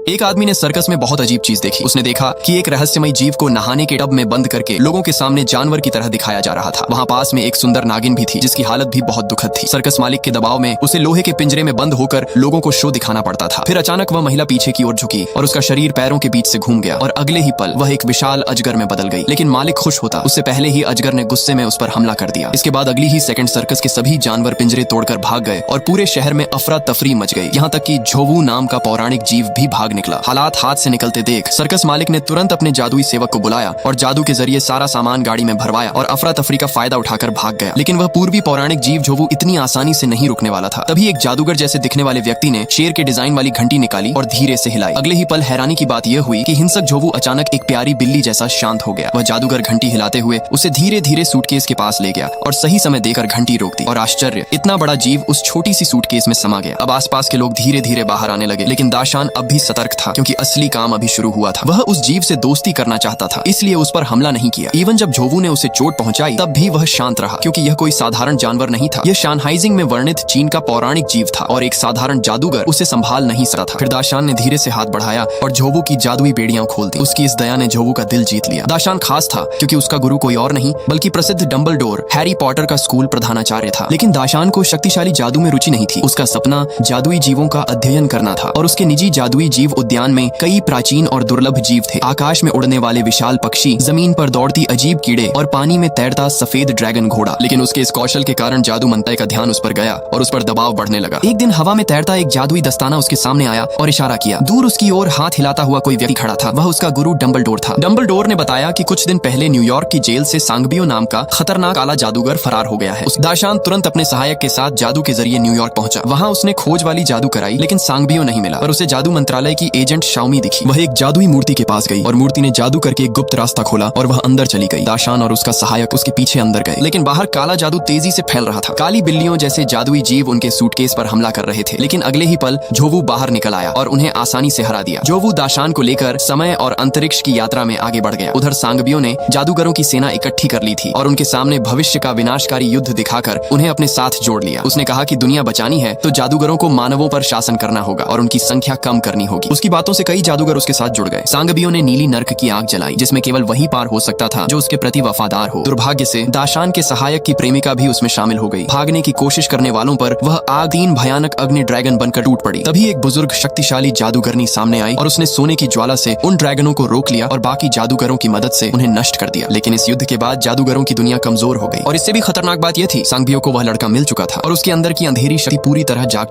एक आदमी ने सर्कस में बहुत अजीब चीज देखी। उसने देखा कि एक रहस्यमय जीव को नहाने के टब में बंद करके लोगों के सामने जानवर की तरह दिखाया जा रहा था। वहाँ पास में एक सुंदर नागिन भी थी जिसकी हालत भी बहुत दुखद थी। सर्कस मालिक के दबाव में उसे लोहे के पिंजरे में बंद होकर लोगों को शो दिखाना पड़ता था। फिर अचानक वह महिला पीछे की ओर झुकी और उसका शरीर पैरों के बीच से घूम गया और अगले ही पल वह एक विशाल अजगर में बदल गई। लेकिन मालिक खुश होता उससे पहले ही अजगर ने गुस्से में उस पर हमला कर दिया। इसके बाद अगली ही सेकंड सर्कस के सभी जानवर पिंजरे तोड़कर भाग गए और पूरे शहर में अफरा तफरी मच गई। यहाँ तक कि झोवू नाम का पौराणिक जीव भी भाग निकला। हालात हाथ से निकलते देख सर्कस मालिक ने तुरंत अपने जादुई सेवक को बुलाया और जादू के जरिए सारा सामान गाड़ी में भरवाया और अफरा तफरी का फायदा उठाकर भाग गया। लेकिन वह पूर्वी पौराणिक जीव झोवू इतनी आसानी से नहीं रुकने वाला था। तभी एक जादूगर जैसे दिखने वाले व्यक्ति ने शेर के डिजाइन वाली घंटी निकाली और धीरे से हिलाई। अगले ही पल हैरानी की बात यह हुई कि हिंसक झोवू अचानक एक प्यारी बिल्ली जैसा शांत हो गया। वह जादूगर घंटी हिलाते हुए उसे धीरे धीरे सूटकेस के पास ले गया और सही समय देकर घंटी रोक दी। और आश्चर्य, इतना बड़ा जीव उस छोटी सी सूटकेस में समा गया। अब आसपास के लोग धीरे धीरे बाहर आने लगे, लेकिन दाशान अब भी सतर्क था क्योंकि असली काम अभी शुरू हुआ था। वह उस जीव से दोस्ती करना चाहता था, इसलिए उस पर हमला नहीं किया। इवन जब झोवू ने उसे चोट पहुंचाई तब भी वह शांत रहा क्योंकि यह कोई साधारण जानवर नहीं था। यह शानहाइजिंग में वर्णित चीन का पौराणिक जीव था और एक साधारण जादूगर उसे संभाल नहीं सकता था। फिर दाशान ने धीरे से हाथ बढ़ाया और झोवू की जादुई बेड़ियां खोल दी। उसकी इस दया ने झोवू का दिल जीत लिया। दाशान खास था क्योंकि उसका गुरु कोई और नहीं बल्कि प्रसिद्ध डंबलडोर हैरी पॉटर का स्कूल प्रधानाचार्य था। लेकिन दाशान को शक्तिशाली जादू में रुचि नहीं थी। उसका सपना जादुई जीवों का अध्ययन करना था और उसके निजी जादुई जीव उद्यान में कई प्राचीन और दुर्लभ जीव थे। आकाश में उड़ने वाले विशाल पक्षी, जमीन पर दौड़ती अजीब कीड़े और पानी में तैरता सफेद ड्रैगन घोड़ा। लेकिन उसके इस कौशल के कारण जादू मंत्री का ध्यान उस पर गया और उस पर दबाव बढ़ने लगा। एक दिन हवा में तैरता एक जादुई दस्ताना उसके सामने आया और इशारा किया। दूर उसकी ओर हाथ हिलाता हुआ कोई व्यक्ति खड़ा था। वह उसका गुरु डंबलडोर था। डंबलडोर ने बताया कि कुछ दिन पहले न्यूयॉर्क की जेल से सांगबियो नाम का खतरनाक काला जादूगर फरार हो गया है। दाशान तुरंत अपने सहायक के साथ जादू के जरिए न्यूयॉर्क पहुंचा। वहां उसने खोज वाली जादू कराई, लेकिन सांगबियो नहीं मिला। पर उसे जादू मंत्रालय की एजेंट शाओमी दिखी। वह एक जादुई मूर्ति के पास गई और मूर्ति ने जादू करके एक गुप्त रास्ता खोला और वह अंदर चली गई। दाशान और उसका सहायक उसके पीछे अंदर गए, लेकिन बाहर काला जादू तेजी से फैल रहा था। काली बिल्लियों जैसे जादुई जीव उनके सूटकेस पर हमला कर रहे थे। लेकिन अगले ही पल झोवू बाहर निकल आया और उन्हें आसानी से हरा दिया। झोवू दाशान को लेकर समय और अंतरिक्ष की यात्रा में आगे बढ़ गया। उधर सांगबियो ने जादूगरों की सेना इकट्ठी कर ली थी और उनके सामने भविष्य का विनाशकारी युद्ध दिखाकर उन्हें अपने साथ जोड़ लिया। उसने कहा कि दुनिया बचानी है तो जादूगरों को मानवों पर शासन करना होगा और उनकी संख्या कम करनी होगी। उसकी बातों से कई जादूगर उसके साथ जुड़ गए। सांगबियो ने नीली नर्क की आग जलाई जिसमें केवल वही पार हो सकता था जो उसके प्रति वफादार हो। दुर्भाग्य से दाशान के सहायक की प्रेमिका भी उसमें शामिल हो गई। भागने की कोशिश करने वालों पर वह आग 3 भयानक अग्नि ड्रैगन बनकर टूट पड़ी। तभी एक बुजुर्ग शक्तिशाली जादूगरनी सामने आई और उसने सोने की ज्वाला से उन ड्रैगनों को रोक लिया और बाकी जादूगरों की मदद से उन्हें नष्ट कर दिया। लेकिन इस युद्ध के बाद जादूगरों की दुनिया कमजोर हो गई और इससे भी खतरनाक बात यह थी सांगबियो को वह लड़का मिल चुका था और उसके अंदर की अंधेरी शक्ति पूरी तरह जाग